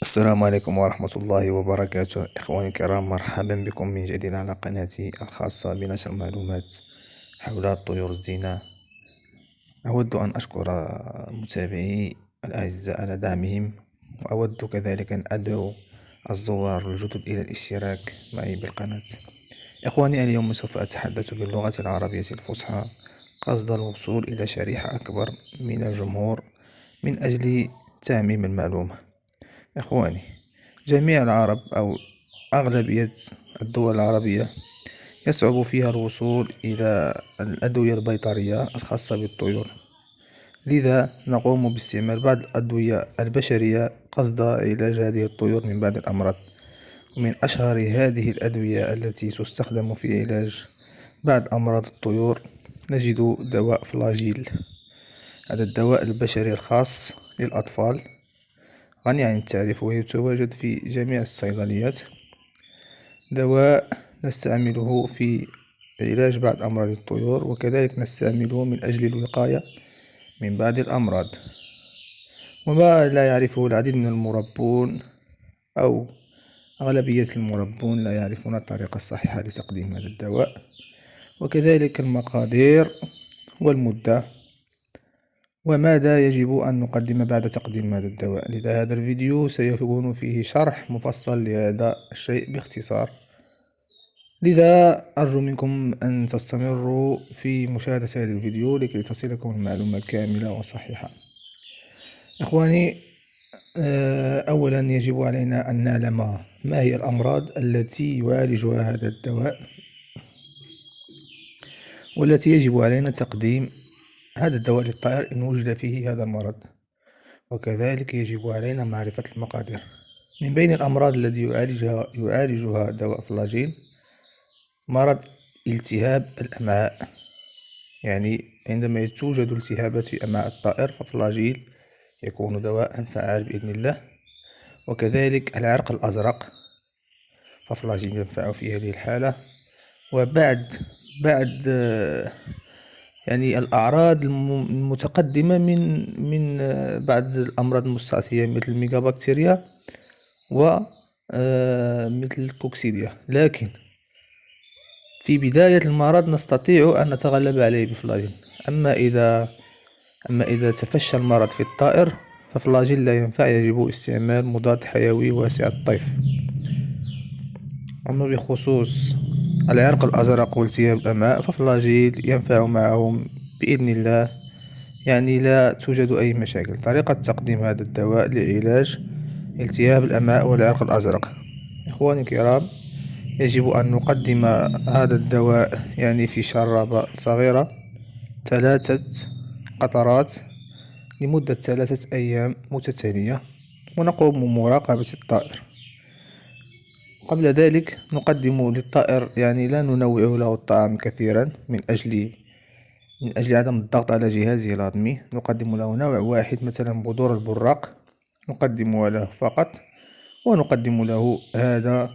السلام عليكم ورحمة الله وبركاته. إخواني الكرام، مرحبا بكم من جديد على قناتي الخاصة بنشر معلومات حول طيور الزينة. أود أن أشكر متابعي الأعزاء على دعمهم، وأود كذلك أن أدعو الزوار الجدد إلى الاشتراك معي بالقناة. إخواني، اليوم سوف أتحدث باللغة العربية الفصحى قصد الوصول إلى شريحة أكبر من الجمهور من أجل تعميم المعلومة. إخواني، جميع العرب أو أغلبية الدول العربية يصعب فيها الوصول إلى الأدوية البيطرية الخاصة بالطيور، لذا نقوم باستعمال بعض الأدوية البشرية قصد علاج هذه الطيور من بعض الأمراض. ومن أشهر هذه الأدوية التي تستخدم في علاج بعض أمراض الطيور نجد دواء فلاجيل. هذا الدواء البشري الخاص للأطفال غني عن التعريف، ويتواجد في جميع الصيدليات. دواء نستعمله في علاج بعض أمراض الطيور، وكذلك نستعمله من أجل الوقاية من بعض الأمراض. وما لا يعرفه العديد من المربون أو أغلبية المربون لا يعرفون الطريقة الصحيحة لتقديم هذا الدواء، وكذلك المقادير والمدة وماذا يجب أن نقدم بعد تقديم هذا الدواء. لذا هذا الفيديو سيكون فيه شرح مفصل لهذا الشيء باختصار، لذا أرجو منكم أن تستمروا في مشاهدة هذا الفيديو لكي تصلكم المعلومة كاملة وصحيحة. إخواني، أولا يجب علينا أن نعلم ما هي الأمراض التي يعالجها هذا الدواء، والتي يجب علينا تقديم هذا الدواء للطائر إن وجد فيه هذا المرض، وكذلك يجب علينا معرفة المقادير. من بين الأمراض التي يعالجها دواء فلاجيل مرض التهاب الأمعاء، يعني عندما توجد التهابات في أمعاء الطائر ففلاجيل يكون دواء فعال بإذن الله. وكذلك العرق الأزرق ففلاجيل ينفع في هذه الحالة. وبعد يعني الأعراض المتقدمة من بعض الأمراض المستعصية مثل الميغابكتيريا ومثل الكوكسيديا، لكن في بداية المرض نستطيع أن نتغلب عليه بفلاجيل. أما إذا تفشى المرض في الطائر ففلاجيل لا ينفع، يجب استعمال مضاد حيوي واسع الطيف. أما بخصوص العرق الأزرق والتهاب الأمعاء ففلاجيل ينفع معهم بإذن الله، يعني لا توجد أي مشاكل. طريقة تقديم هذا الدواء لعلاج التهاب الأمعاء والعرق الأزرق. إخواني الكرام، يجب أن نقدم هذا الدواء يعني في شرابة صغيرة 3 قطرات لمدة 3 أيام متتالية، ونقوم بمراقبة الطائر. قبل ذلك نقدم للطائر، يعني لا ننوع له الطعام كثيرا من أجل عدم الضغط على جهازه الهضمي. نقدم له نوع واحد، مثلا بذور البراق نقدم له فقط، ونقدم له هذا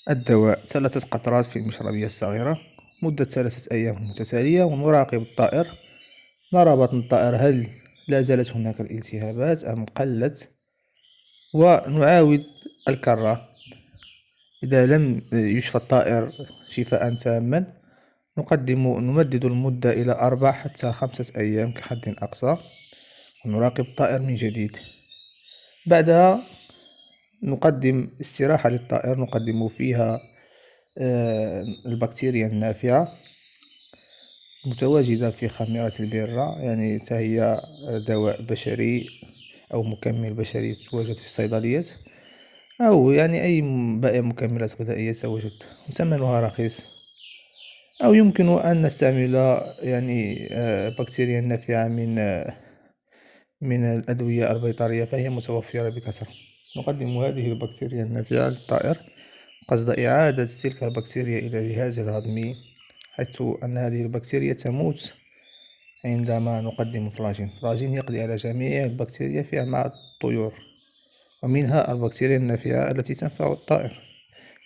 الدواء 3 قطرات في المشربية الصغيرة مدة 3 أيام متتالية، ونراقب الطائر، نرى بطن الطائر هل لا زالت هناك الالتهابات أم قلت، ونعاود الكرة. إذا لم يشفى الطائر شفاء تاما نمدد المدة إلى 4 حتى 5 أيام كحد أقصى، ونراقب الطائر من جديد. بعدها نقدم استراحة للطائر، نقدم فيها البكتيريا النافعة متواجدة في خميرة البرة، يعني هي دواء بشري أو مكمل بشري يتواجد في الصيدليات، أو يعني أي بائع مكملات غذائية يتواجد، وثمنها رخيص. أو يمكن أن نستعمل يعني بكتيريا نافعة من الأدوية البيطرية، فهي متوفرة بكثرة. نقدم هذه البكتيريا النافعة للطائر قصد إعادة تلك البكتيريا إلى جهازه الهضمي، حيث أن هذه البكتيريا تموت عندما نقدم فلاجين. فلاجين يقضي على جميع البكتيريا في أمعاء الطيور، ومنها البكتيريا النافعة التي تنفع الطائر.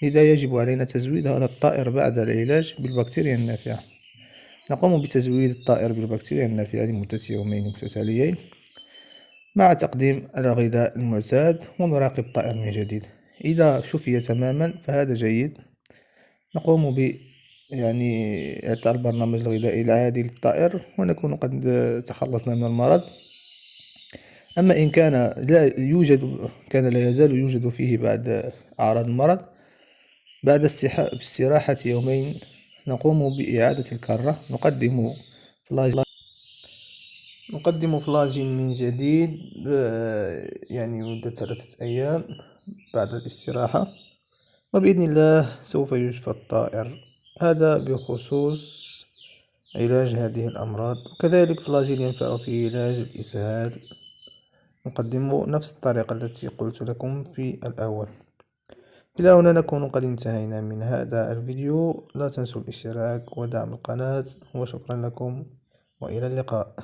لذا يجب علينا تزويد هذا الطائر بعد العلاج بالبكتيريا النافعة. نقوم بتزويد الطائر بالبكتيريا النافعة لمدة 2 يومين متتاليين، مع تقديم الغذاء المعتاد ونراقب الطائر من جديد. إذا شفي تماما فهذا جيد، نقوم يعني إعطاء البرنامج الغذائي العادي للطائر ونكون قد تخلصنا من المرض. أما إن كان لا يزال يوجد فيه بعض أعراض المرض، بعد استراحة يومين نقوم بإعادة الكرة، نقدم فلاجين من جديد، يعني مدة 3 أيام بعد الاستراحة، وبإذن الله سوف يشفى الطائر. هذا بخصوص علاج هذه الأمراض. وكذلك فلاجيل ينفع في علاج الإسهال، نقدم نفس الطريقة التي قلت لكم في الأول. إلى هنا نكون قد انتهينا من هذا الفيديو. لا تنسوا الاشتراك ودعم القناة، وشكرا لكم وإلى اللقاء.